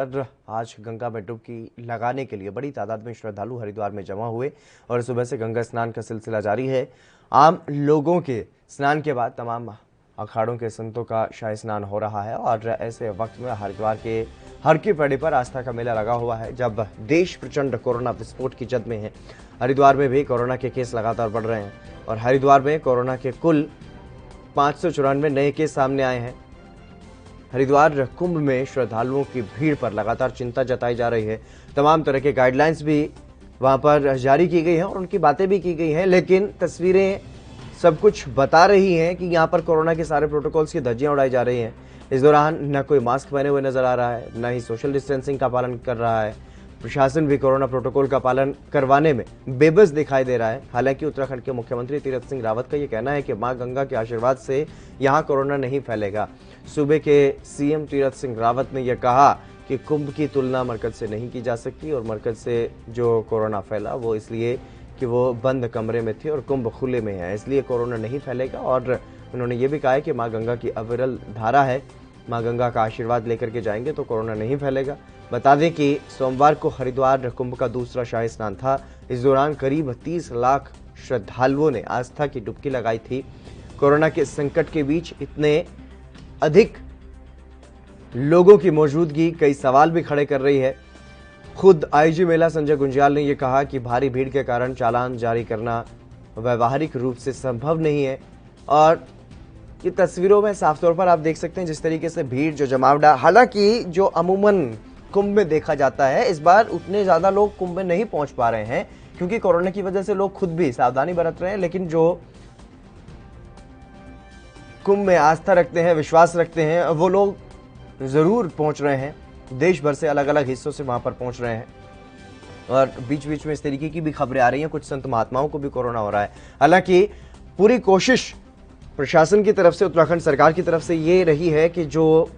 आज गंगा में डुबकी लगाने के लिए बड़ी तादाद में श्रद्धालु हरिद्वार में जमा हुए और सुबह से गंगा स्नान का सिलसिला जारी है। आम लोगों के स्नान के बाद तमाम अखाड़ों के संतों का शाही स्नान हो रहा है और ऐसे वक्त में हरिद्वार के हर की पैड़ी पर आस्था का मेला लगा हुआ है। जब देश प्रचंड कोरोना विस्फोट की जद में है, हरिद्वार में भी कोरोना के केस लगातार बढ़ रहे हैं और हरिद्वार में कोरोना के कुल 594 नए केस सामने आए हैं। हरिद्वार कुंभ में श्रद्धालुओं की भीड़ पर लगातार चिंता जताई जा रही है। तमाम तरह के गाइडलाइंस भी वहां पर जारी की गई हैं और उनकी बातें भी की गई हैं, लेकिन तस्वीरें सब कुछ बता रही हैं कि यहां पर कोरोना के सारे प्रोटोकॉल्स की धज्जियां उड़ाई जा रही हैं। इस दौरान न कोई मास्क पहने हुए नजर आ रहा है, न ही सोशल डिस्टेंसिंग का पालन कर रहा है। प्रशासन भी कोरोना प्रोटोकॉल का पालन करवाने में बेबस दिखाई दे रहा है। हालांकि उत्तराखंड के मुख्यमंत्री तीरथ सिंह रावत का यह कहना है कि मां गंगा के आशीर्वाद से यहां कोरोना नहीं फैलेगा। सूबे के सीएम तीरथ सिंह रावत ने यह कहा कि कुंभ की तुलना मरकज से नहीं की जा सकती और मरकज से जो कोरोना फैला वो इसलिए कि वो बंद कमरे में थे और कुंभ खुले में है, इसलिए कोरोना नहीं फैलेगा। और उन्होंने ये भी कहा है कि मां गंगा की अविरल धारा है, मां गंगा का आशीर्वाद लेकर के जाएंगे तो कोरोना नहीं फैलेगा। बता दें कि सोमवार को हरिद्वार कुंभ का दूसरा शाही स्नान था। इस दौरान करीब 30 लाख श्रद्धालुओं ने आस्था की डुबकी लगाई थी। कोरोना के संकट के बीच इतने अधिक लोगों की मौजूदगी कई सवाल भी खड़े कर रही है। खुद आईजी मेला संजय गुंजियाल ने यह कहा कि भारी भीड़ के कारण चालान जारी करना व्यवहारिक रूप से संभव नहीं है और ये तस्वीरों में साफ तौर पर आप देख सकते हैं जिस तरीके से भीड़ जो जमावड़ा, हालांकि जो अमूमन कुंभ में देखा जाता है इस बार उतने ज्यादा लोग कुंभ में नहीं पहुंच पा रहे हैं क्योंकि कोरोना की वजह से लोग खुद भी सावधानी बरत रहे हैं। लेकिन जो कुंभ में आस्था रखते हैं, विश्वास रखते हैं, वो लोग जरूर पहुंच रहे हैं। देश भर से अलग अलग हिस्सों से वहां पर पहुंच रहे हैं और बीच बीच में इस तरीके की भी खबरें आ रही हैं कुछ संत महात्माओं को भी कोरोना हो रहा है। हालांकि पूरी कोशिश प्रशासन की तरफ से, उत्तराखंड सरकार की तरफ से ये रही है कि जो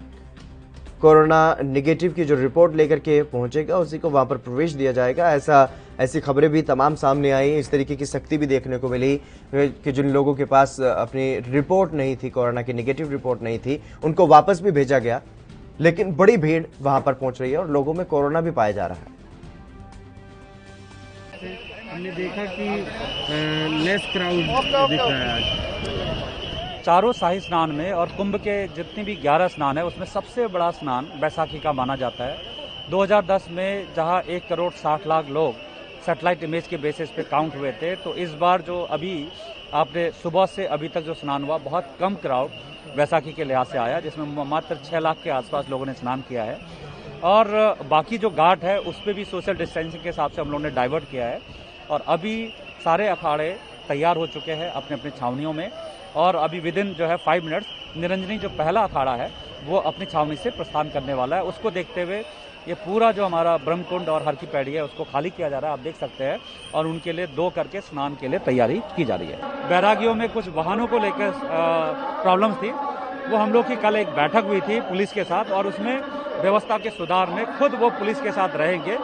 कोरोना नेगेटिव की जो रिपोर्ट लेकर के पहुंचेगा उसी को वहां पर प्रवेश दिया जाएगा। ऐसी खबरें भी तमाम सामने आई। इस तरीके की सख्ती भी देखने को मिली कि जिन लोगों के पास अपनी रिपोर्ट नहीं थी, कोरोना की नेगेटिव रिपोर्ट नहीं थी, उनको वापस भी भेजा गया। लेकिन बड़ी भीड़ वहां पर पहुंच रही है और लोगों में कोरोना भी पाया जा रहा है। हमने देखा कि लेस क्राउड दिख रहा है आज। चारों शाही स्नान में और कुंभ के जितनी भी 11 स्नान है उसमें सबसे बड़ा स्नान बैसाखी का माना जाता है। 2010 में जहां 1 करोड़ 60 लाख लोग सैटेलाइट इमेज के बेसिस पे काउंट हुए थे, तो इस बार जो अभी आपने सुबह से अभी तक जो स्नान हुआ, बहुत कम क्राउड बैसाखी के लिहाज से आया, जिसमें मात्र 6 लाख के आसपास लोगों ने स्नान किया है। और बाकी जो घाट है उस पर भी सोशल डिस्टेंसिंग के हिसाब से हम लोगों ने डाइवर्ट किया है और अभी सारे अखाड़े तैयार हो चुके हैं अपने अपने छावनियों में और अभी विदिन जो है 5 मिनट्स निरंजनी जो पहला अखाड़ा है वो अपनी छावनी से प्रस्थान करने वाला है। उसको देखते हुए ये पूरा जो हमारा ब्रह्मकुंड और हर की पैड़ी है उसको खाली किया जा रहा है, आप देख सकते हैं, और उनके लिए 2 करके स्नान के लिए तैयारी की जा रही है। बैरागियों में कुछ वाहनों को लेकर प्रॉब्लम्स थी, वो हम लोग की कल एक बैठक हुई थी पुलिस के साथ और उसमें व्यवस्था के सुधार में खुद वो पुलिस के साथ रहेंगे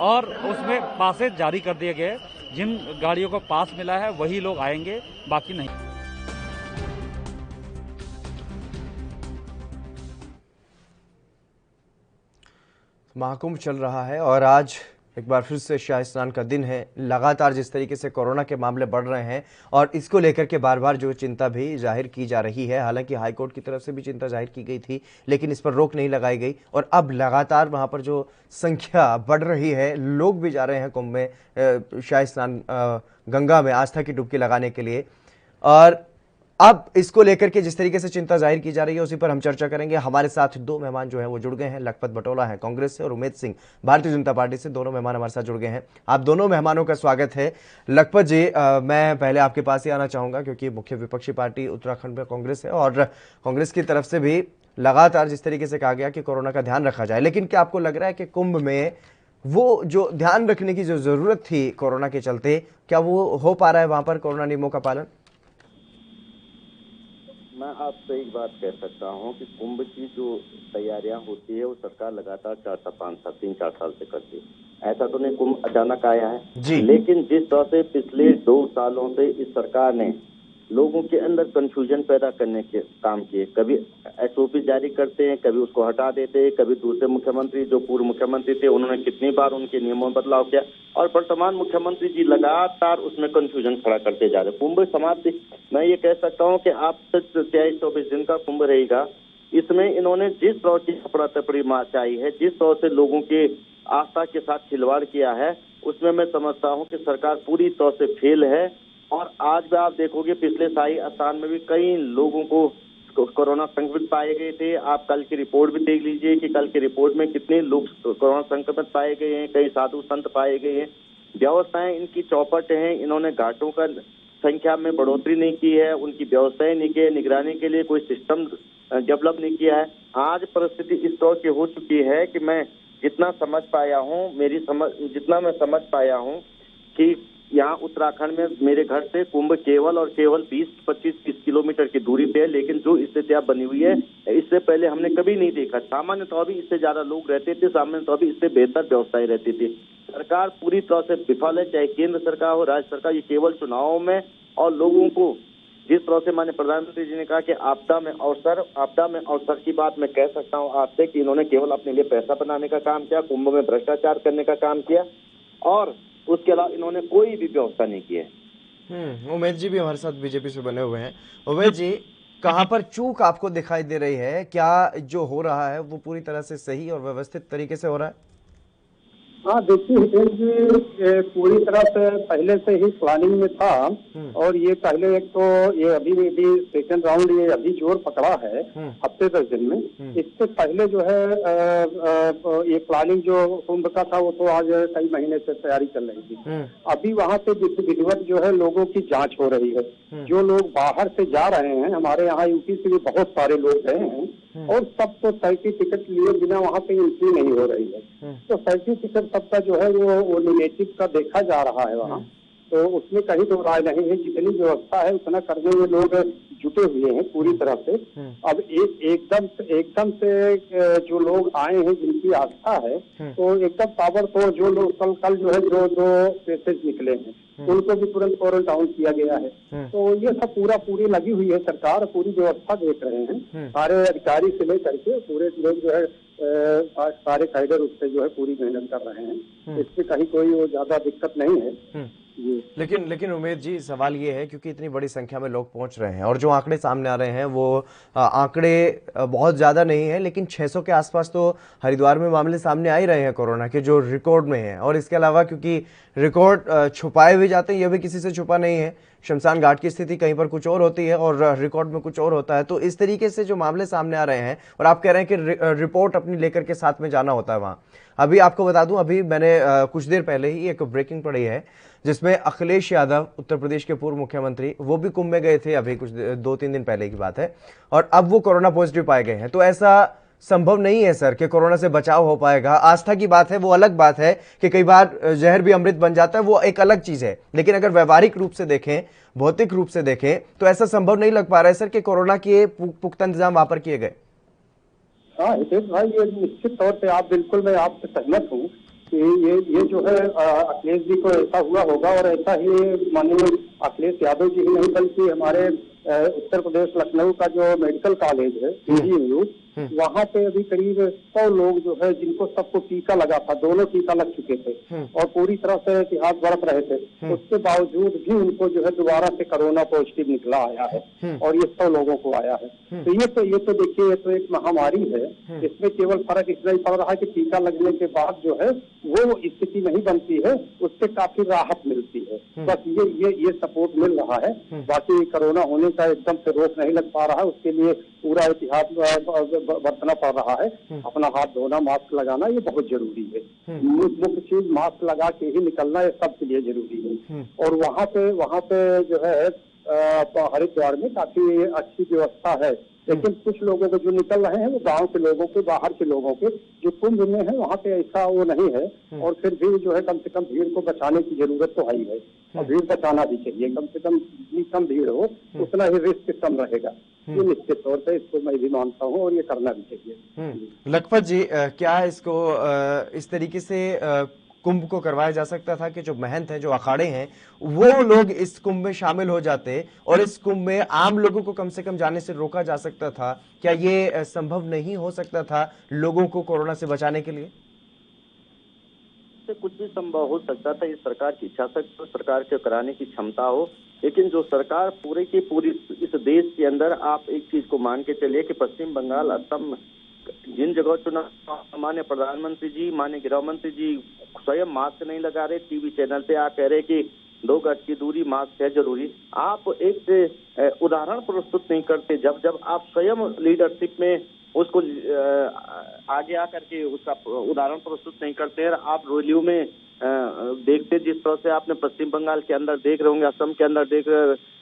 और उसमें पासेज जारी कर दिए गए। जिन गाड़ियों को पास मिला है वही लोग आएंगे, बाकी नहीं। महाकुंभ चल रहा है और आज एक बार फिर से शाही स्नान का दिन है। लगातार जिस तरीके से कोरोना के मामले बढ़ रहे हैं और इसको लेकर के बार बार जो चिंता भी जाहिर की जा रही है, हालांकि हाईकोर्ट की तरफ से भी चिंता जाहिर की गई थी लेकिन इस पर रोक नहीं लगाई गई और अब लगातार वहां पर जो संख्या बढ़ रही है, लोग भी जा रहे हैं कुंभ में शाही स्नान गंगा में आस्था की डुबकी लगाने के लिए। और अब इसको लेकर के जिस तरीके से चिंता जाहिर की जा रही है उसी पर हम चर्चा करेंगे। हमारे साथ 2 मेहमान जो हैं वो जुड़ गए हैं। लखपत बटोला हैं कांग्रेस से और उमेद सिंह भारतीय जनता पार्टी से, दोनों मेहमान हमारे साथ जुड़ गए हैं। आप दोनों मेहमानों का स्वागत है। लखपत जी, मैं पहले आपके पास ही आना चाहूंगा क्योंकि मुख्य विपक्षी पार्टी उत्तराखंड में कांग्रेस है और कांग्रेस की तरफ से भी लगातार जिस तरीके से कहा गया कि कोरोना का ध्यान रखा जाए, लेकिन क्या आपको लग रहा है कि कुंभ में वो जो ध्यान रखने की जो जरूरत थी कोरोना के चलते, क्या वो हो पा रहा है वहां पर कोरोना नियमों का पालन? मैं आपसे एक बात कह सकता हूं कि कुंभ की जो तैयारियां होती है वो सरकार लगातार 3-4 साल से करती है। ऐसा तो नहीं कुंभ अचानक आया है जी। लेकिन जिस तरह से पिछले 2 सालों से इस सरकार ने लोगों के अंदर कंफ्यूजन पैदा करने के काम किए। कभी एसओपी जारी करते हैं, कभी उसको हटा देते हैं, कभी दूसरे मुख्यमंत्री जो पूर्व मुख्यमंत्री थे उन्होंने कितनी बार उनके नियमों में बदलाव किया, और वर्तमान मुख्यमंत्री जी लगातार उसमें कंफ्यूजन खड़ा करते जा रहे। कुंभ समाप्ति, मैं ये कह सकता हूँ कि आप 23-24 दिन का कुंभ रहेगा, इसमें इन्होंने जिस तरह की अफरा तफरी मचाई है, जिस तरह से लोगों की आस्था के साथ खिलवाड़ किया है, उसमें मैं समझता हूं कि सरकार पूरी तरह से फेल है। और आज भी आप देखोगे पिछले शाही स्नान में भी कई लोगों को कोरोना संक्रमित पाए गए थे। आप कल की रिपोर्ट भी देख लीजिए कि कल की रिपोर्ट में कितने लोग कोरोना संक्रमित पाए गए हैं, कई साधु संत पाए गए हैं। व्यवस्थाएं इनकी चौपट हैं, इन्होंने घाटों का संख्या में बढ़ोतरी नहीं की है, उनकी व्यवस्थाएं नहीं की है, निगरानी के लिए कोई सिस्टम डेवलप नहीं किया है। आज परिस्थिति इस तरह की हो चुकी है कि मैं जितना समझ पाया हूँ, जितना मैं समझ पाया हूँ कि यहाँ उत्तराखंड में मेरे घर से कुंभ केवल और केवल 20-25 किलोमीटर की दूरी पे है, लेकिन जो स्थितियां बनी हुई है इससे पहले हमने कभी नहीं देखा। सामान्य तौर पर इससे ज्यादा लोग रहते थे, सामान्य तौर पर इससे बेहतर व्यवस्थाएं रहती थी। सरकार पूरी तरह से विफल है, चाहे केंद्र सरकार हो, राज्य सरकार, ये केवल चुनावों में और लोगों को जिस तरह से माननीय प्रधानमंत्री जी ने कहा कि आपदा में अवसर की बात मैं कह सकता हूं आपसे कि इन्होंने केवल अपने लिए पैसा बनाने का काम किया, कुंभ में भ्रष्टाचार करने का काम किया, और उसके अलावा इन्होंने कोई भी व्यवस्था नहीं की है। उमेश जी भी हमारे साथ बीजेपी से बने हुए हैं। उमेश जी, कहां पर चूक आपको दिखाई दे रही है? क्या जो हो रहा है वो पूरी तरह से सही और व्यवस्थित तरीके से हो रहा है? हाँ देखिए हितेश जी, पूरी तरह से पहले से ही प्लानिंग में था, और ये पहले एक तो ये अभी सेकंड राउंड ये अभी जोर पकड़ा है हफ्ते 10 दिन में। इससे पहले जो है ये प्लानिंग जो कुंभ का था वो तो आज कई महीने से तैयारी चल रही थी। अभी वहाँ पे विधिवत जो है लोगों की जांच हो रही है। जो लोग बाहर से जा रहे हैं, हमारे यहाँ यूपी से भी बहुत सारे लोग गए हैं, और सब तो सर्टिफिकेट लिए बिना वहाँ पे एंट्री नहीं हो रही है। तो सर्टिफिकेट सबका जो है वो नेगेटिव का देखा जा रहा है वहाँ, तो उसमें कहीं तो राय नहीं है। जितनी व्यवस्था है उतना करने में लोग जुटे हुए हैं पूरी तरह से। अब एकदम से जो लोग आए हैं जिनकी आस्था है, तो एकदम ताबड़तोड़ जो लोग कल जो है जो केसेज निकले हैं उनको भी तुरंत क्वारंटाइन किया गया है। तो ये सब पूरी लगी हुई है, सरकार पूरी व्यवस्था देख रहे हैं, सारे अधिकारी से लेकर के पूरे लोग जो है सारे कैडर उससे जो है पूरी मेहनत कर रहे हैं। इसमें कहीं कोई वो ज्यादा दिक्कत नहीं है। लेकिन उमेश जी, सवाल ये है क्योंकि इतनी बड़ी संख्या में लोग पहुंच रहे हैं और जो आंकड़े सामने आ रहे हैं वो आंकड़े बहुत ज्यादा नहीं है, लेकिन 600 के आसपास तो हरिद्वार में मामले सामने आ ही रहे हैं कोरोना के, जो रिकॉर्ड में है। और इसके अलावा क्योंकि रिकॉर्ड छुपाए भी जाते हैं, यह भी किसी से छुपा नहीं है। शमशान घाट की स्थिति कहीं पर कुछ और होती है और रिकॉर्ड में कुछ और होता है। तो इस तरीके से जो मामले सामने आ रहे हैं, और आप कह रहे हैं कि रिपोर्ट अपनी लेकर के साथ में जाना होता है वहां। अभी आपको बता दूं, अभी मैंने कुछ देर पहले ही एक ब्रेकिंग पढ़ी है जिसमें अखिलेश यादव, उत्तर प्रदेश के पूर्व मुख्यमंत्री, वो भी कुंभ में गए थे, अभी कुछ 2-3 दिन पहले की बात है, और अब वो कोरोना पॉजिटिव पाए गए हैं। तो ऐसा संभव नहीं है सर कि कोरोना से बचाव हो पाएगा। आस्था की बात है, वो अलग बात है कि कई बार जहर भी अमृत बन जाता है, वो एक अलग चीज है। लेकिन अगर व्यवहारिक रूप से देखें, भौतिक रूप से देखें, तो ऐसा संभव नहीं लग पा रहा है सर कि कोरोना के पुख्ता इंतजाम वहां पर किए गए। हाँ हितेश भाई, ये निश्चित तौर पे आप बिल्कुल, मैं आपसे सहमत हूँ कि ये जो है अखिलेश जी को ऐसा हुआ होगा, और ऐसा ही माननीय अखिलेश यादव जी ही नहीं बल्कि हमारे उत्तर प्रदेश लखनऊ का जो मेडिकल कॉलेज है PGMU, वहाँ पे अभी करीब 100 लोग जो है जिनको सबको टीका लगा था, दोनों टीका लग चुके थे और पूरी तरह से इतिहास बरत रहे थे, उसके बावजूद भी उनको जो है दोबारा से कोरोना पॉजिटिव निकला आया है, और ये 100 लोगों को आया है। तो ये तो देखिए, ये तो एक महामारी है। इसमें केवल फर्क इतना ही पड़ रहा है कि टीका लगने के बाद जो है वो स्थिति नहीं बनती है, उससे काफी राहत मिलती है। बस ये सपोर्ट मिल रहा है। बाकी कोरोना होने का एकदम से रोक नहीं लग पा रहा है, उसके लिए पूरा इतिहास बरतना पड़ रहा है। अपना हाथ धोना, मास्क लगाना, ये बहुत जरूरी है। मुख्य चीज मास्क लगा के ही निकलना, ये सबके लिए जरूरी है। और वहाँ पे जो है हरिद्वार में काफी अच्छी व्यवस्था है, लेकिन कुछ लोगों को जो निकल रहे हैं वो गांव के लोगों के, बाहर के लोगों के, जो कुंभ में है वहाँ पे ऐसा वो नहीं है। और फिर भी जो है कम से कम भीड़ को बचाने की जरूरत तो है ही है, और भीड़ बचाना भी चाहिए। कम से कम जितनी कम भीड़ हो उतना ही रिस्क कम रहेगा। ये निश्चित तौर पर इसको मैं भी मानता हूँ, और ये करना भी चाहिए। लखपत जी, क्या इसको इस तरीके से कुंभ को करवाया जा सकता था कि जो महंत हैं, जो अखाड़े हैं, वो लोग इस कुंभ में शामिल हो जाते और इस कुंभ में आम लोगों को कम से कम जाने से रोका जा सकता था। क्या ये संभव नहीं हो सकता था लोगों को कोरोना से बचाने के लिए? से कुछ भी संभव हो सकता था। इस सरकार की इच्छा शक्ति हो, सरकार के कराने की क्षमता हो, लेकिन जो सरकार पूरे की पूरी इस देश के अंदर, आप एक चीज को मान के चलिए कि पश्चिम बंगाल, असम, जिन जगह चुनाव माननीय प्रधानमंत्री जी, माननीय गृह मंत्री जी स्वयं मास्क नहीं लगा रहे, टीवी चैनल पे आप कह रहे कि 2 गज की दूरी, मास्क है जरूरी। आप एक उदाहरण प्रस्तुत नहीं करते। जब आप स्वयं लीडरशिप में उसको आगे आकर के उसका उदाहरण प्रस्तुत नहीं करते हैं। आप रैलियों में देखते जिस तरह से आपने पश्चिम बंगाल के अंदर देख रहे होंगे, असम के अंदर देख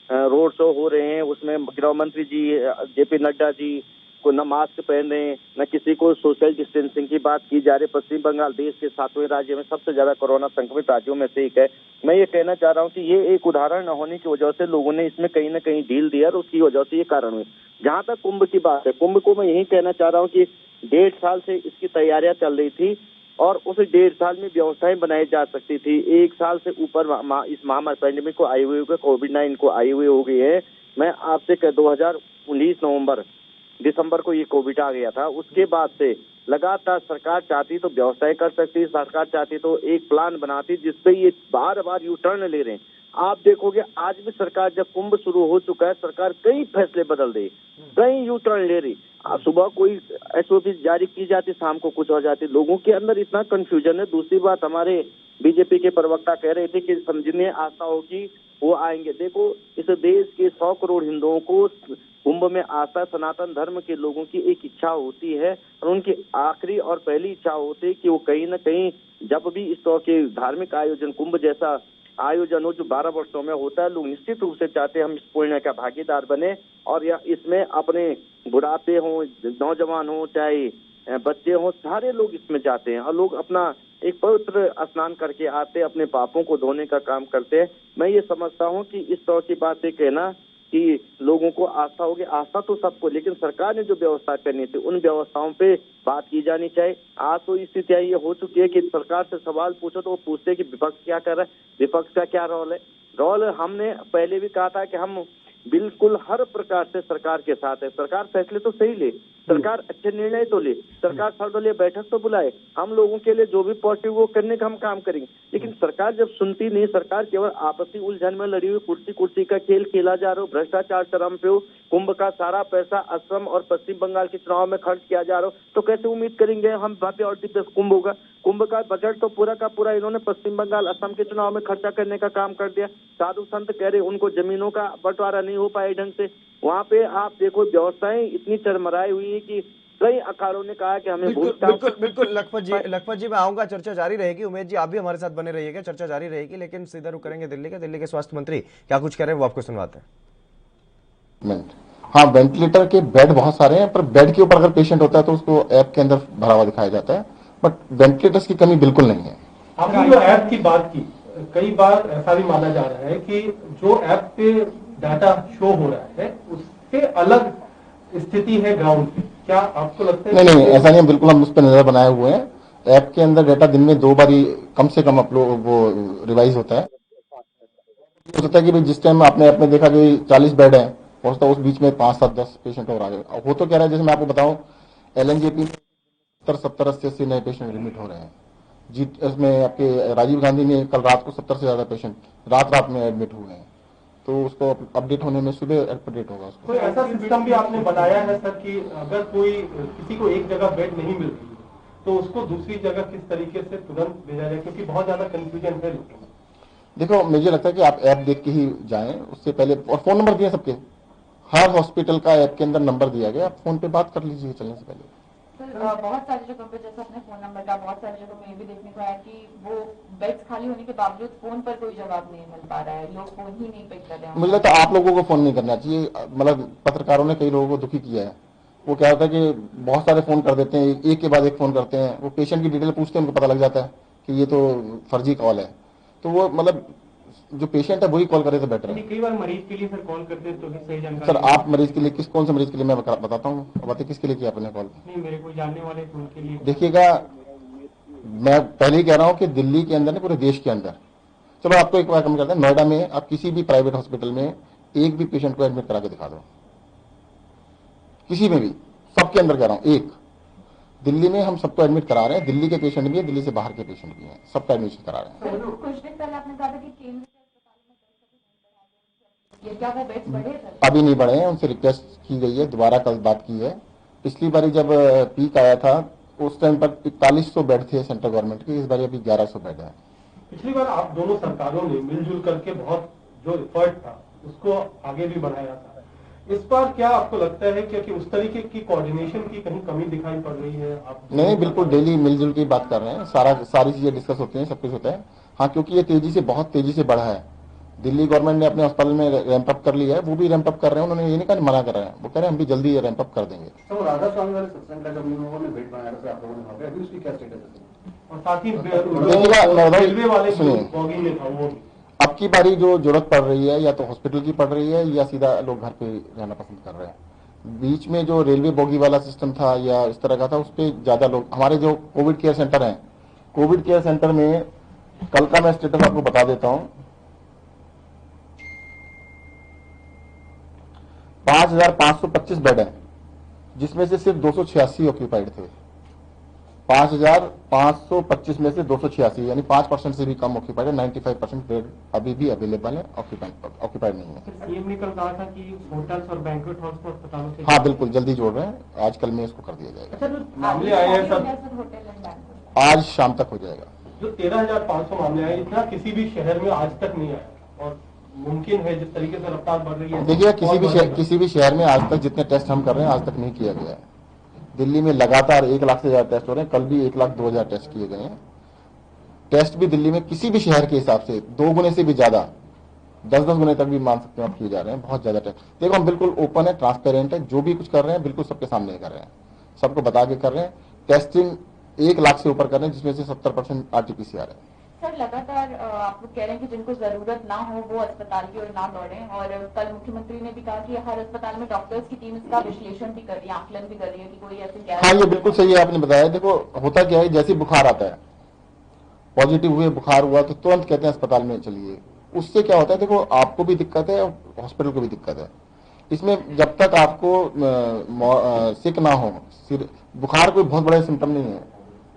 रोड शो हो रहे हैं, उसमें गृह मंत्री जी जेपी नड्डा जी को न मास्क पहन रहे हैं, न किसी को सोशल डिस्टेंसिंग की बात की जा रही। पश्चिम बंगाल देश के 7वें राज्य में सबसे ज्यादा कोरोना संक्रमित राज्यों में से एक है। मैं ये कहना चाह रहा हूँ कि ये एक उदाहरण न होने की वजह से लोगों ने इसमें कहीं न कहीं ढील दिया और उसकी वजह से ये कारण हुए। जहाँ तक कुंभ की बात है, कुंभ को मैं यही कहना चाह रहा हूँ कि 1.5 साल से इसकी तैयारियां चल रही थी और उस 1.5 साल में व्यवस्थाएं बनाई जा सकती थी। 1 साल से ऊपर इस महामारी पैंडेमिक को आए हुए, कोविड-19 को आए हुए हो गई है। मैं आपसे 2019 नवंबर दिसंबर को ये कोविड आ गया था। उसके बाद से लगातार सरकार चाहती तो व्यवस्थाएं कर सकती, सरकार चाहती तो एक प्लान बनाती जिसपे ये बार बार यू टर्न ले रहे हैं। आप देखोगे आज भी सरकार, जब कुंभ शुरू हो चुका है, सरकार कई फैसले बदल रही, कई यू टर्न ले रही। सुबह कोई एसओपी जारी की जाती, शाम को कुछ हो जाती। लोगों के अंदर इतना कंफ्यूजन है। दूसरी बात, हमारे बीजेपी के प्रवक्ता कह रहे थे कि जिन्हें आस्था होगी वो आएंगे। देखो, इस देश के 100 करोड़ हिंदुओं को कुंभ में आस्था, सनातन धर्म के लोगों की एक इच्छा होती है और उनकी आखिरी और पहली इच्छा होती है कि वो कहीं न कहीं जब भी इस तरह के धार्मिक आयोजन, कुंभ जैसा आयोजन हो जो 12 वर्षों में होता है, लोग निश्चित रूप से चाहते हैं हम इस पुण्य का भागीदार बने और या इसमें अपने बुढ़ापे हों, नौजवान हों, चाहे बच्चे हों, सारे लोग इसमें जाते हैं और लोग अपना एक पवित्र स्नान करके आते, अपने पापों को धोने का काम करते हैं। मैं ये समझता हूँ कि इस तरह की बातें कहना कि लोगों को आस्था होगी, आस्था तो सबको, लेकिन सरकार ने जो व्यवस्था करनी थी उन व्यवस्थाओं पे बात की जानी चाहिए। आज तो स्थितियां ये हो चुकी है कि सरकार से सवाल पूछो तो वो पूछते हैं कि विपक्ष क्या कर रहा है, विपक्ष का क्या रोल है। रोल हमने पहले भी कहा था कि हम बिल्कुल हर प्रकार से सरकार के साथ है। सरकार फैसले तो सही ले, सरकार अच्छे निर्णय तो ले, सरकार सर्वदलीय बैठक तो बुलाए, हम लोगों के लिए जो भी पॉजिटिव वो करने का हम काम करेंगे। लेकिन सरकार जब सुनती नहीं, सरकार केवल आपसी उलझन में लड़ी हुई कुर्सी का खेल खेला जा रहा हो, भ्रष्टाचार चरम पे हो, कुंभ का सारा पैसा असम और पश्चिम बंगाल के चुनाव में खर्च किया जा रहा हो, तो कैसे उम्मीद करेंगे हम भव्य और दिव्य कुंभ होगा। कुंभ का बजट तो पूरा का पूरा इन्होंने पश्चिम बंगाल, असम के चुनाव में खर्चा करने का काम कर दिया। साधु संत कह रहे उनको जमीनों का बंटवारा नहीं हो पाया ढंग से। वहाँ पे आप देखो व्यवस्थाएं इतनी चरमराई हुई है कि कई अखाड़ों ने कहा कि हमें बिल्कुल लखपत जी मैं आऊंगा, चर्चा जारी रहेगी। उमेश जी आप भी हमारे साथ बने रहिएगा, चर्चा जारी रहेगी। लेकिन सीधा रुख करेंगे दिल्ली के स्वास्थ्य मंत्री क्या कुछ कह रहे हैं वो आपको सुनवाते हैं। हाँ, वेंटिलेटर के बेड बहुत सारे हैं, पर बेड के ऊपर अगर पेशेंट होता है तो उसको ऐप के अंदर भरा हुआ दिखाया जाता है, बट वेंटिलेटर्स की कमी बिल्कुल नहीं है। आपने जो ऐप की बात की, कई बार ऐसा भी माना जा रहा है कि जो ऐप पे डाटा शो हो रहा है उससे अलग स्थिति है ग्राउंड पे। क्या आपको लगता है? नहीं, ऐसा नहीं है, बिल्कुल हम उस पर नजर बनाए हुए हैं। ऐप के अंदर डाटा दिन में 2 बार कम से कम अपलोड वो रिवाइज होता है। हो सकता है कि जिस टाइम आपने ऐप में देखा कि 40 बेड है, हो सकता है उस बीच में 5, 7, 10 पेशेंट और आ गए। वो तो कह रहा है, जैसे मैं आपको बताऊं, LNJP में 70, 80 नए पेशेंट एडमिट हो रहे हैं। इसमें आपके राजीव गांधी में कल रात को 70 से ज्यादा पेशेंट रात में एडमिट हुए हैं। तो उसको अपडेट होने में सुबह अपडेट होगा उसको। कोई ऐसा सिस्टम भी आपने बनाया है सर कि अगर किसी को एक जगह बेड नहीं मिल रही है तो उसको दूसरी जगह किस तरीके से तुरंत भेजा जाए, क्योंकि बहुत ज्यादा कंफ्यूजन है लोगों में। देखो, मुझे लगता है कि आप ऐप देख के ही जाएं उससे पहले, और फोन नंबर दिए सबके, हर हॉस्पिटल का ऐप के अंदर नंबर दिया गया, आप फोन पे बात कर लीजिए चलने से पहले। बहुत सारी जगह पे जैसे अपने फोन नंबर का, बहुत सारी जगह में ये भी देखने को आया कि वो बेड्स खाली होने के बावजूद फोन पर कोई जवाब नहीं मिल पा रहा है, लोग फोन ही नहीं पिक कर रहे हैं। मुझे लगता है आप लोगों को फोन नहीं करना चाहिए। मतलब पत्रकारों ने कई लोगों को दुखी किया है। वो क्या होता है कि बहुत सारे फोन कर देते हैं, एक के बाद एक फोन करते हैं, वो पेशेंट की डिटेल पूछते हैं, उनको पता लग जाता है कि ये तो फर्जी कॉल है। तो वो मतलब जो पेशेंट है वही कॉल करे तो बेटर है। कई बार मरीज के लिए सर कॉल करते हैं तो भी सही जानकारी। सर आप मरीज के लिए कौन से मरीज के लिए मैं बताता हूँ, बताइए किसके लिए किया आपने कॉल? नहीं, मेरे कोई जानने वाले तो उनके लिए। देखिएगा, मैं पहले ही कह रहा हूं कि दिल्ली के अंदर नहीं, पूरे देश के अंदर, चलो आपको एक बार कम करते हैं, नोएडा में आप किसी भी प्राइवेट हॉस्पिटल में एक भी पेशेंट को एडमिट करा के दिखा दो, किसी में भी, सबके अंदर कह रहा हूं एक। दिल्ली में हम सबको एडमिट करा रहे हैं, दिल्ली के पेशेंट भी है, दिल्ली से बाहर के पेशेंट भी हैं, सबका एडमिशन करा रहे हैं। कुछ दिन पहले आपने कहा था कि केंद्र के अस्पताल में ये क्या वो बेड्स बढ़े थे? अभी नहीं बढ़े हैं, उनसे रिक्वेस्ट की गई है, दोबारा कल बात की है। पिछली बारी जब पीक आया था उस टाइम पर 4100 बेड थे सेंट्रल गवर्नमेंट के, इस बार अभी 1100 बेड है। पिछली बार आप दोनों सरकारों ने मिलजुल करके बहुत जो एफर्ट था उसको आगे भी बढ़ाया था। इस बार क्या आपको लगता है कि उस तरीके की कोऑर्डिनेशन की कहीं कमी दिखाई पड़ रही है? आप नहीं, बिल्कुल डेली मिलजुल की बात कर रहे हैं, सारी चीजें डिस्कस होती हैं, सब कुछ होता है। हाँ, क्योंकि ये बहुत तेजी से बढ़ा है। दिल्ली गवर्नमेंट ने अपने अस्पताल में रैंप अप कर लिया है, वो भी रैंप अप कर रहे हैं, उन्होंने ये नहीं कहा मना कर रहे हैं, वो कह रहे हैं हम भी जल्दी रैंप अप कर देंगे। तो राधा स्वामी वाले सत्संग का जब लोगों ने बेड बनाया था आप लोगों ने वहां पे, अभी उसकी क्या स्टेटस है? और साथ ही देखिएगा, रेलवे वाले सुनिए, बॉगी में था वो भी। अब की बारी जो जरूरत पड़ रही है या तो हॉस्पिटल की पड़ रही है या सीधा लोग घर पे रहना पसंद कर रहे हैं। बीच में जो रेलवे बोगी वाला सिस्टम था या इस तरह का था, उस पर ज्यादा लोग, हमारे जो कोविड केयर सेंटर हैं, कोविड केयर सेंटर में कल का मैं स्टेटस आपको बता देता हूं, 5525 बेड है, जिसमें से सिर्फ 286 ऑक्यूपाइड थे। 5525 में से 286 यानी 5% से भी कम ऑक्यूपाइड है। 95% बेड अभी भी अवेलेबल है, ऑक्यूपाइड नहीं है। सीएम ने कल कहा था कि होटल्स और बैंक्वेट हॉल्स को अस्पतालों से, हाँ बिल्कुल, जल्दी जोड़ रहे हैं, आज कल में इसको कर दिया जाएगा। अच्छा, जो मामले आए हैं सब आज शाम तक हो जाएगा। जो 13,500 मामले आए, इतना किसी भी शहर में आज तक नहीं आया, और मुमकिन है जिस तरीके से रफ्तार बढ़ रही है। देखिए, किसी भी शहर में आज तक जितने टेस्ट हम कर रहे हैं आज तक नहीं किया गया है। दिल्ली में लगातार 1 लाख से ज्यादा टेस्ट हो रहे हैं, कल भी 1,02,000 टेस्ट किए गए हैं। टेस्ट भी दिल्ली में किसी भी शहर के हिसाब से 2 गुने से भी ज्यादा, 10-10 गुने तक भी मान सकते हैं आप, किए जा रहे हैं, बहुत ज्यादा टेस्ट। देखो, हम बिल्कुल ओपन है, ट्रांसपेरेंट है, जो भी कुछ कर रहे हैं बिल्कुल सबके सामने कर रहे हैं, सबको बता के कर रहे हैं। टेस्टिंग 1 लाख से ऊपर कर रहे हैं, जिसमें से 70% RT-PCR है। सर, लगातार आप लोग कह रहे हैं कि जिनको जरूरत ना हो वो अस्पताल की ओर ना दौड़ें, और कल मुख्यमंत्री ने भी कहा कि हर अस्पताल में डॉक्टर्स की टीम इसका विश्लेषण भी कर रही है, आकलन भी कर रही है कि कोई ऐसे हाँ, ये बिल्कुल सही है, आपने बताया। देखो, होता क्या है, जैसे बुखार आता है, पॉजिटिव हुए, बुखार हुआ तो तुरंत कहते हैं अस्पताल में चलिए। उससे क्या होता है, देखो आपको भी दिक्कत है, हॉस्पिटल को भी दिक्कत है। इसमें जब तक आपको सिक ना हो, बुखार कोई बहुत बड़ा सिम्टम नहीं है,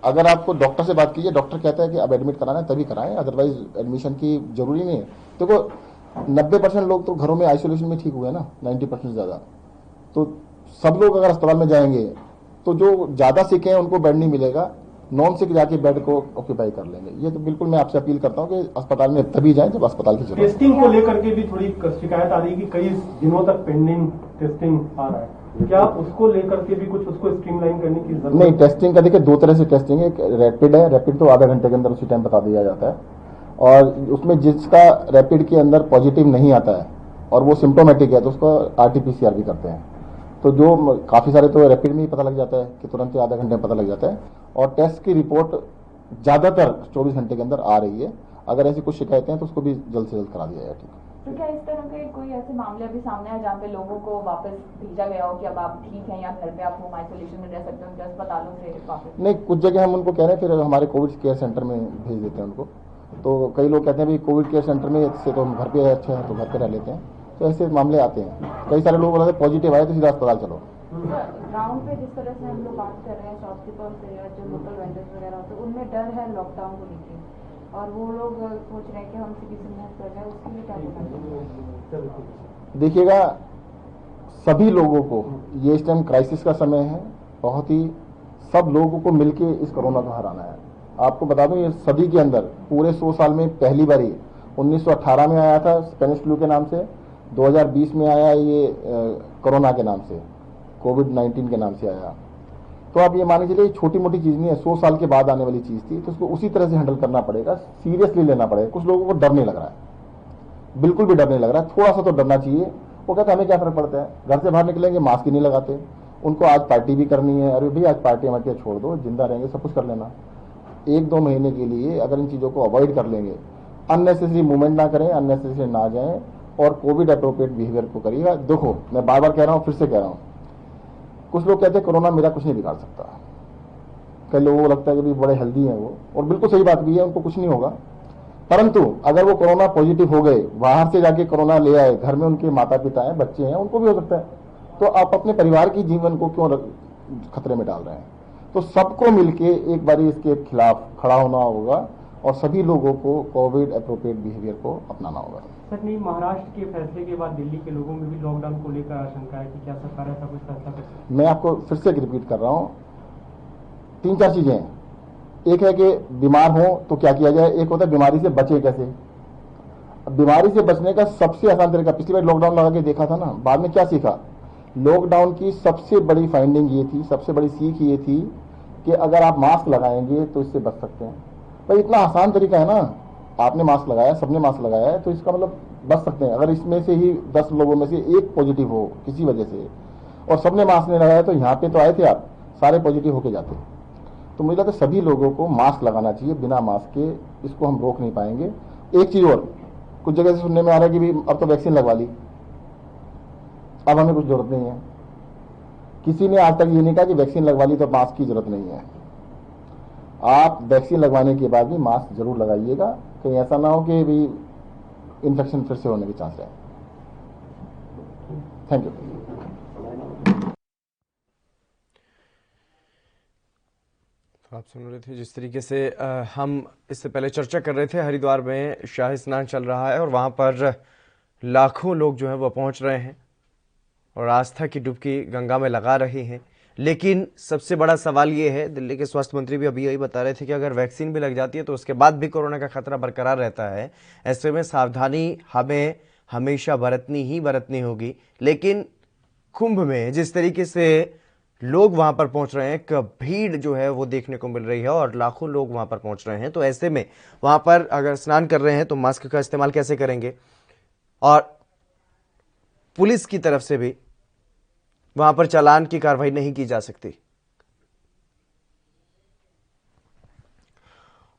अगर आपको डॉक्टर से बात कीजिए, डॉक्टर कहता है कि अब एडमिट कराना है तभी कराएं, अदरवाइज एडमिशन की जरूरी नहीं है। देखो, 90% लोग तो घरों में आइसोलेशन में ठीक हुए ना, 90% ज्यादा। तो सब लोग अगर अस्पताल में जाएंगे तो जो ज्यादा सिक है उनको बेड नहीं मिलेगा, नॉन सिक जाके बेड को ऑक्यूपाई कर लेंगे। ये तो बिल्कुल मैं आपसे अपील करता हूँ कि अस्पताल में तभी जाएं जब अस्पताल की जरूरत है। टेस्टिंग को लेकर के भी थोड़ी शिकायत आ रही है कि कई दिनों तक पेंडिंग टेस्टिंग आ रहा है, क्या उसको लेकर के भी कुछ उसको स्ट्रीमलाइन करने की जरूरत? नहीं, टेस्टिंग का देखिए 2 तरह से टेस्टिंग है। एक रैपिड है, रैपिड तो आधा घंटे के अंदर उसी टाइम बता दिया जाता है, और उसमें जिसका रैपिड के अंदर पॉजिटिव नहीं आता है और वो सिम्टोमेटिक है तो उसको RT-PCR भी करते हैं। तो जो काफी सारे तो रैपिड में ही पता लग जाता है कि तुरंत आधा घंटे में पता लग जाता है, और टेस्ट की रिपोर्ट ज्यादातर 24 घंटे के अंदर आ रही है। अगर ऐसी कुछ शिकायतें हैं तो उसको भी जल्द से जल्द करा दिया जाए। ठीक है, तो क्या इस तरह के कोई ऐसे मामले अभी सामने आए जहाँ पे लोगों को वापस भेजा गया हो कि अब आप ठीक हैं या घर पे आप होम आइसोलेशन में रह सकते हो, उनके अस्पतालों से वापस? नहीं, कुछ जगह हम उनको कह रहे हैं, फिर हमारे कोविड केयर सेंटर में भेज देते हैं उनको। तो कई लोग कहते हैं भाई कोविड केयर सेंटर में से तो हम घर पे अच्छे हैं तो घर पे रह लेते हैं, तो ऐसे मामले आते हैं। कई सारे लोग बोलते हैं पॉजिटिव आए तो सीधा अस्पताल चलो। ग्राउंड पे जिस तरह से हम लोग बात कर रहे हैं शॉपकीपर से या जो लोकल वेंडर्स वगैरह होते हैं, उनमें डर है लॉकडाउन को लेकर, और वो लोग सोच रहे हैं कि हम किसी से महसूस कर जाए, उसके लिए क्या करना? देखिएगा, सभी लोगों को ये इस टाइम क्राइसिस का समय है, बहुत ही सब लोगों को मिलके इस कोरोना को हराना है। आपको बता दूं, ये सदी के अंदर पूरे 100 साल में पहली बारी 1918 में आया था स्पेनिश फ्लू के नाम से, 2020 में आया ये कोरोना के नाम से, कोविड-19 के नाम से आया। तो आप ये मान के चलिए छोटी मोटी चीज नहीं है, 100 साल के बाद आने वाली चीज थी, तो उसको उसी तरह से हैंडल करना पड़ेगा, सीरियसली लेना पड़ेगा। कुछ लोगों को डर नहीं लग रहा है, बिल्कुल भी डर नहीं लग रहा है, थोड़ा सा तो डरना चाहिए। वो कहते हैं हमें क्या फर्क पड़ता है, घर से बाहर निकलेंगे मास्क ही नहीं लगाते, उनको आज पार्टी भी करनी है, अरे भाई आज पार्टी हमारी छोड़ दो, जिंदा रहेंगे, सब कुछ कर लेना। 1-2 महीने के लिए अगर इन चीजों को अवॉइड कर लेंगे, अननेसेसरी मूवमेंट ना करें, अननेसेसरी ना जाएं, और कोविड अप्रोप्रिएट बिहेवियर को करिएगा। देखो, मैं बार बार कह रहा हूं, फिर से कह रहा हूं, कुछ लोग कहते हैं कोरोना मेरा कुछ नहीं बिगाड़ सकता, कई लोगों को लगता है कि भी बड़े हेल्दी हैं वो, और बिल्कुल सही बात भी है, उनको कुछ नहीं होगा। परंतु अगर वो कोरोना पॉजिटिव हो गए, बाहर से जाके कोरोना ले आए, घर में उनके माता पिता हैं, बच्चे हैं, उनको भी हो सकता है, तो आप अपने परिवार की जीवन को क्यों खतरे में डाल रहे हैं? तो सबको मिलके एक बारी इसके खिलाफ खड़ा होना होगा और सभी लोगों को कोविड एप्रोप्रिएट बिहेवियर को अपनाना होगा। सर, नहीं, महाराष्ट्र के फैसले के बाद दिल्ली के लोगों में भी लॉकडाउन को लेकर आशंका है कि क्या सरकार ऐसा कुछ फैसला कर सकती है? मैं आपको फिर से रिपीट कर रहा हूँ, 3-4 चीजें हैं। एक है कि बीमार हो तो क्या किया जाए, एक होता है बीमारी से बचे कैसे। अब बीमारी से बचने का सबसे आसान तरीका, पिछली बार लॉकडाउन लगा के देखा था ना, बाद में क्या सीखा? लॉकडाउन की सबसे बड़ी फाइंडिंग ये थी, सबसे बड़ी सीख ये थी कि अगर आप मास्क लगाएंगे तो इससे बच सकते हैं। भाई इतना आसान तरीका है ना, आपने मास्क लगाया, सबने मास्क लगाया है, तो इसका मतलब बच सकते हैं। अगर इसमें से ही 10 लोगों में से एक पॉजिटिव हो किसी वजह से और सबने मास्क नहीं लगाया, तो यहाँ पे तो आए थे आप, सारे पॉजिटिव होके जाते। तो मुझे लगता है सभी लोगों को मास्क लगाना चाहिए, बिना मास्क के इसको हम रोक नहीं पाएंगे। एक चीज और, कुछ जगह से सुनने में आ रहा है कि भी अब तो वैक्सीन लगवा ली, अब हमें कुछ जरूरत नहीं है। किसी ने आज तक ये नहीं कहा कि वैक्सीन लगवा ली तो मास्क की जरूरत नहीं है। आप वैक्सीन लगवाने के बाद भी मास्क जरूर लगाइएगा, कहीं ऐसा ना हो कि भी इन्फेक्शन फिर से होने के चांस है। Thank you. तो आप सुन रहे थे जिस तरीके से हम इससे पहले चर्चा कर रहे थे, हरिद्वार में शाही स्नान चल रहा है और वहां पर लाखों लोग जो है वो पहुंच रहे हैं और आस्था की डुबकी गंगा में लगा रहे हैं। लेकिन सबसे बड़ा सवाल ये है, दिल्ली के स्वास्थ्य मंत्री भी अभी यही बता रहे थे कि अगर वैक्सीन भी लग जाती है तो उसके बाद भी कोरोना का खतरा बरकरार रहता है। ऐसे में सावधानी हमें हमेशा बरतनी होगी। लेकिन कुंभ में जिस तरीके से लोग वहां पर पहुंच रहे हैं, एक भीड़ जो है वो देखने को मिल रही है और लाखों लोग वहां पर पहुंच रहे हैं, तो ऐसे में वहां पर अगर स्नान कर रहे हैं तो मास्क का इस्तेमाल कैसे करेंगे? और पुलिस की तरफ से भी वहां पर चालान की कार्रवाई नहीं की जा सकती।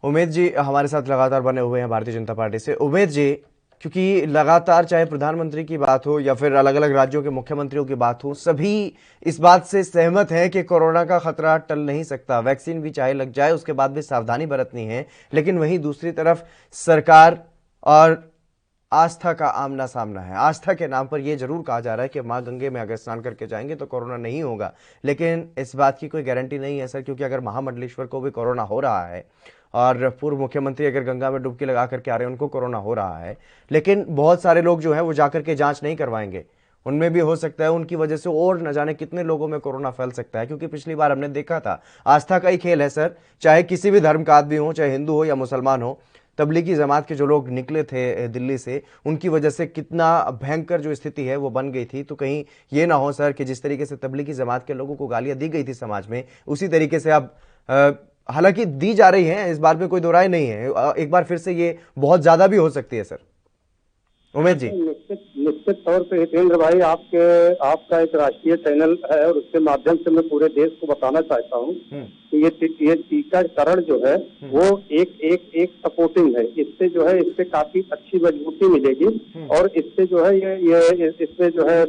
उमेद जी हमारे साथ लगातार बने हुए हैं भारतीय जनता पार्टी से। उमेद जी, क्योंकि लगातार चाहे प्रधानमंत्री की बात हो या फिर अलग अलग राज्यों के मुख्यमंत्रियों की बात हो, सभी इस बात से सहमत हैं कि कोरोना का खतरा टल नहीं सकता। वैक्सीन भी चाहे लग जाए उसके बाद भी सावधानी बरतनी है। लेकिन वहीं दूसरी तरफ सरकार और आस्था का आमना सामना है। आस्था के नाम पर यह जरूर कहा जा रहा है कि मां गंगे में अगर स्नान करके जाएंगे तो कोरोना नहीं होगा, लेकिन इस बात की कोई गारंटी नहीं है सर, क्योंकि अगर महामंडलेश्वर को भी कोरोना हो रहा है और पूर्व मुख्यमंत्री अगर गंगा में डुबकी लगा करके आ रहे हैं, उनको कोरोना हो रहा है, लेकिन बहुत सारे लोग जो है वो जाकर के जांच नहीं करवाएंगे। उनमें भी हो सकता है, उनकी वजह से और न जाने कितने लोगों में कोरोना फैल सकता है। क्योंकि पिछली बार हमने देखा था, आस्था का ही खेल है सर, चाहे किसी भी धर्म का आदमी हो, चाहे हिंदू हो या मुसलमान हो। तबलीगी जमात के जो लोग निकले थे दिल्ली से, उनकी वजह से कितना भयंकर जो स्थिति है वो बन गई थी। तो कहीं ये ना हो सर कि जिस तरीके से तबलीगी जमात के लोगों को गालियां दी गई थी समाज में, उसी तरीके से अब हालांकि दी जा रही हैं, इस बात में कोई दो राय नहीं है, एक बार फिर से ये बहुत ज्यादा भी हो सकती है सर। उमेद जी, निश्चित तौर पे हितेंद्र भाई, आपका एक राष्ट्रीय चैनल है और उसके माध्यम से मैं पूरे देश को बताना चाहता हूँ कि ये टीकाकरण जो है वो एक सपोर्टिंग है। इससे जो है इससे काफी अच्छी मजबूती मिलेगी और इससे जो है ये इससे जो है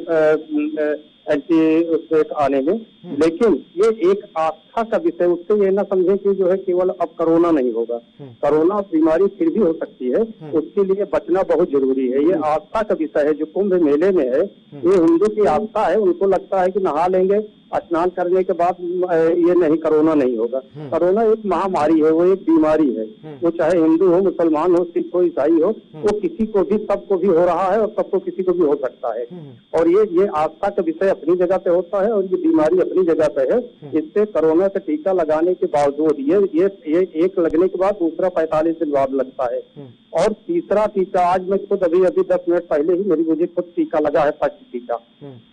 एंटी उससे आने में। लेकिन ये एक आस्था का विषय, उससे ये ना समझे कि जो है केवल अब कोरोना नहीं होगा, कोरोना बीमारी फिर भी हो सकती है, उसके लिए बचना बहुत जरूरी है। ये आस्था का विषय है जो कुंभ मेले में है, ये हिंदू की आस्था है। उनको लगता है कि नहा लेंगे, स्नान करने के बाद ये नहीं, कोरोना नहीं होगा। कोरोना एक महामारी है, वो एक बीमारी है, वो चाहे हिंदू हो, मुसलमान हो, सिख हो, ईसाई हो, वो किसी को भी, सबको भी हो रहा है और सबको किसी को भी हो सकता है। और ये आस्था का विषय अपनी जगह पे होता है और ये बीमारी अपनी जगह पे है। इससे कोरोना का टीका लगाने के बावजूद ये एक लगने के बाद दूसरा 45 दिन बाद लगता है और तीसरा टीका, आज मैं खुद अभी 10 मिनट पहले ही मुझे खुद टीका लगा है, फर्स्ट टीका।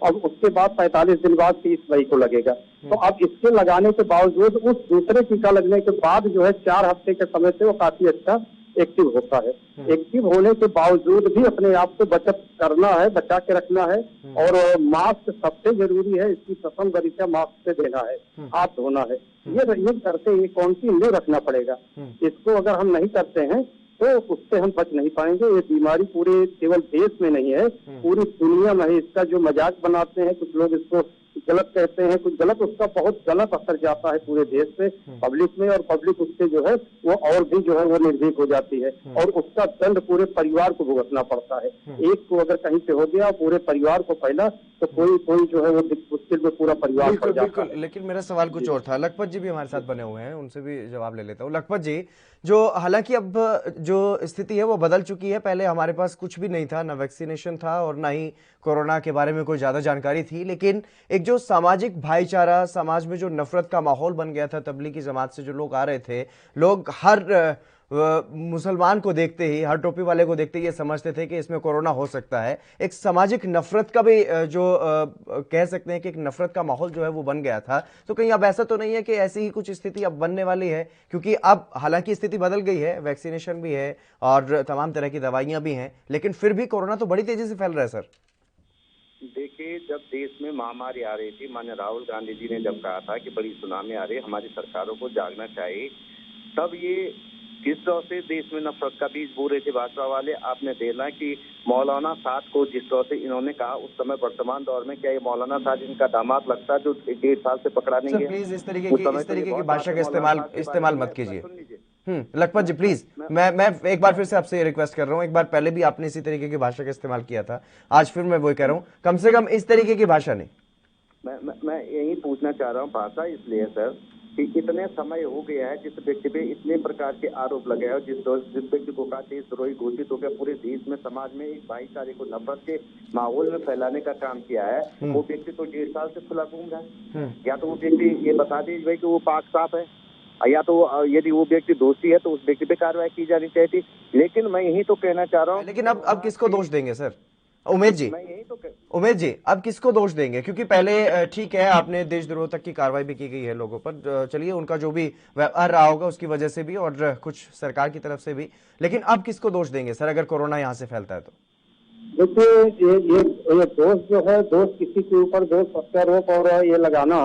अब उसके बाद 45 दिन बाद 30 मई को लगेगा। तो अब इसके लगाने के बावजूद उस दूसरे टीका लगने के बाद जो है 4 हफ्ते के समय से वो काफी अच्छा एक्टिव होता है। एक्टिव होने के बावजूद भी अपने आप को बचत करना है, बचा के रखना है और मास्क सबसे जरूरी है। इसकी प्रथम दरीचा मास्क से देना है, हाथ धोना है। ये करते, ये कौन सी मुंह रखना पड़ेगा। इसको अगर हम नहीं करते हैं तो उससे हम बच नहीं पाएंगे। ये बीमारी पूरे केवल देश में नहीं है, पूरी दुनिया में है। इसका जो मजाक बनाते हैं कुछ लोग, इसको गलत कहते हैं, कुछ गलत, उसका बहुत गलत असर जाता है पूरे देश पे, पब्लिक में, और पब्लिक उससे जो है वो और भी जो है वो निर्भीक हो जाती है और उसका दंड पूरे परिवार को भुगतना पड़ता है। एक को अगर कहीं पे हो गया पूरे परिवार को फैला तो कोई जो है वो मुश्किल में पूरा परिवार पड़ जाता है। लेकिन मेरा सवाल कुछ और था। लखपत जी भी हमारे साथ बने हुए हैं, उनसे भी जवाब ले लेता हूँ। लखपत जी, जो हालांकि अब जो स्थिति है वो बदल चुकी है, पहले हमारे पास कुछ भी नहीं था, ना वैक्सीनेशन था और ना ही कोरोना के बारे में कोई ज्यादा जानकारी थी, लेकिन एक जो सामाजिक भाईचारा, समाज में जो नफरत का माहौल बन गया था, तबलीगी जमात से जो लोग आ रहे थे, लोग हर मुसलमान को देखते ही, हर टोपी वाले को देखते ही ये समझते थे कि इसमें कोरोना हो सकता है। एक सामाजिक नफरत का भी जो कह सकते हैं कि एक नफरत का माहौल जो है वो बन गया था। तो कहीं अब ऐसा तो नहीं है कि ऐसी ही कुछ स्थिति अब बनने वाली है? क्योंकि अब हालांकि स्थिति बदल गई है, वैक्सीनेशन भी है और तमाम तरह की दवाइयां भी हैं, लेकिन फिर भी कोरोना तो बड़ी तेजी से फैल रहा है सर। देखिए, जब देश में महामारी आ रही थी, माननीय राहुल गांधी जी ने जब कहा था कि बड़ी सुनामी आ रही है, हमारी सरकारों को जागना चाहिए, तब ये किस तरह से देश में नफरत का बीज बो रहे थे भाजपा वाले। आपने देखा कि मौलाना साद को जिस तरह से इन्होंने कहा उस समय, वर्तमान दौर में क्या ये मौलाना साद इनका दामाद लगता है जो 1.5 साल से पकड़ा नहीं गया? प्लीज इस तरीके की भाषा का इस्तेमाल मत कीजिए। लखपत जी प्लीज, मैं एक बार फिर से आपसे रिक्वेस्ट कर रहा हूँ, एक बार पहले भी आपने इसी तरीके की भाषा का इस्तेमाल किया था, आज फिर मैं वही कह रहा हूँ, कम से कम इस तरीके की भाषा नहीं। मैं यही पूछना चाह रहा हूँ, भाषा इसलिए सर कि इतने समय हो गया है जिस व्यक्ति पे इतने प्रकार के आरोप लगे हैं, जिस व्यक्ति को का देशद्रोही घोषित हो गया, पूरे देश में समाज में एक भाईचारे को नफरत के माहौल में फैलाने का काम किया है, वो व्यक्ति तो 1.5 साल से खुला घूम रहा है। या तो वो व्यक्ति ये बता दीजिए भाई कि वो पाक साफ है, या तो यदि वो व्यक्ति दोषी है तो उस व्यक्ति पे कार्रवाई की जानी चाहिए। लेकिन मैं यही तो कहना चाह रहा हूँ, लेकिन अब किसको दोष देंगे सर? उमेश जी अब किसको दोष देंगे? क्योंकि पहले ठीक है, आपने देशद्रोह तक की कार्रवाई भी की गई है लोगों पर, चलिए उनका जो भी व्यवहार रहा होगा उसकी वजह से भी और कुछ सरकार की तरफ से भी, लेकिन अब किसको दोष देंगे सर अगर कोरोना यहाँ से फैलता है तो? देखिए ये दोष जो है, दोष किसी के ऊपर दोष प्रत्यारोप और ये लगाना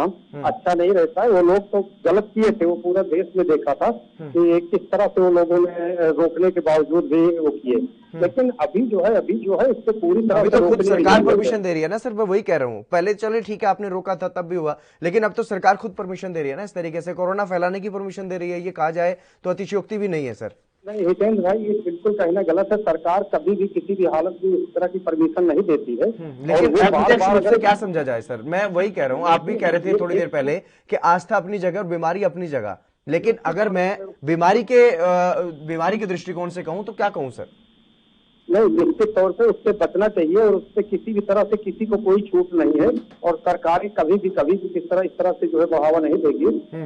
अच्छा नहीं रहता है। वो लोग तो गलत किए थे, वो पूरा देश में देखा था कि किस तरह से वो लोगों ने रोकने के बावजूद भी वो किए। लेकिन अभी जो है इसको पूरी तरह से खुद सरकार परमिशन दे रही है ना सर, मैं वही कह रहा हूँ। पहले चले ठीक है आपने रोका था तब भी हुआ, लेकिन अब तो सरकार खुद परमिशन दे रही है ना, इस तरीके से कोरोना फैलाने की परमिशन दे रही है, ये कहा जाए तो अतिशयोक्ति भी नहीं है सर। नहीं हितेंद्र भाई, ये बिल्कुल कहना गलत है। सरकार कभी भी किसी भी हालत में इस तरह की परमिशन नहीं देती है। लेकिन से क्या समझा जाए सर? मैं वही कह रहा हूँ, आप भी कह रहे थे थोड़ी देर पहले कि आस्था अपनी जगह और बीमारी अपनी जगह, लेकिन अगर मैं बीमारी के दृष्टिकोण से कहूँ तो क्या कहूँ सर? नहीं, निश्चित तौर पे उससे बचना चाहिए और उससे किसी भी तरह से किसी को कोई छूट नहीं है और सरकारें कभी भी इस तरह से जो है बढ़ावा नहीं देगी।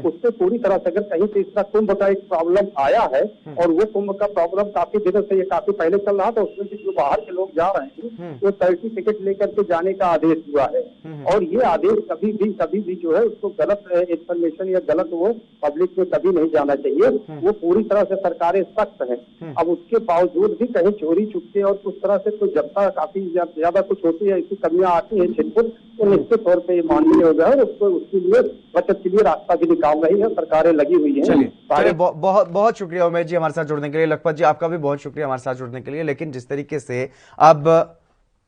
उससे पूरी तरह से अगर कहीं से इस तरह कुंभ का एक प्रॉब्लम आया है और वो कुंभ का प्रॉब्लम काफी दिनों से, ये काफी पहले चल रहा था, उसमें भी जो बाहर के लोग जा रहे हैं वो सर्टिफिकेट लेकर के जाने का आदेश हुआ है और ये आदेश कभी भी जो है उसको गलत इंफॉर्मेशन या गलत वो पब्लिक में कभी नहीं जाना चाहिए। वो पूरी तरह से सरकारें सख्त है। अब उसके बावजूद भी कहीं चोरी चुपके और उस तरह से तो जनता काफी ज्यादा कुछ होती है, इसकी कमियां आती है छिटपुट, तो निश्चित तौर पे माननीय हो जाए। उसके लिए बचत के लिए रास्ता भी निकाल रही है, सरकारें लगी हुई हैं। चलिए बहुत बहुत शुक्रिया उमेश जी हमारे साथ जुड़ने के लिए। लखपत जी आपका भी बहुत शुक्रिया हमारे साथ जुड़ने के लिए। लेकिन जिस तरीके से अब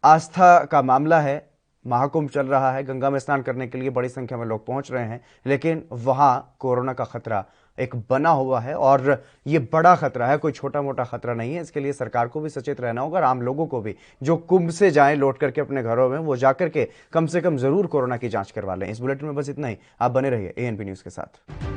आस्था का मामला है, महाकुंभ चल रहा है, गंगा में स्नान करने के लिए बड़ी संख्या में लोग पहुंच रहे हैं, लेकिन वहां कोरोना का खतरा एक बना हुआ है और ये बड़ा खतरा है, कोई छोटा मोटा खतरा नहीं है। इसके लिए सरकार को भी सचेत रहना होगा और आम लोगों को भी, जो कुंभ से जाएं लौट करके अपने घरों में, वो जाकर के कम से कम जरूर कोरोना की जांच करवा लें। इस बुलेटिन में बस इतना ही। आप बने रहिए ANP न्यूज के साथ।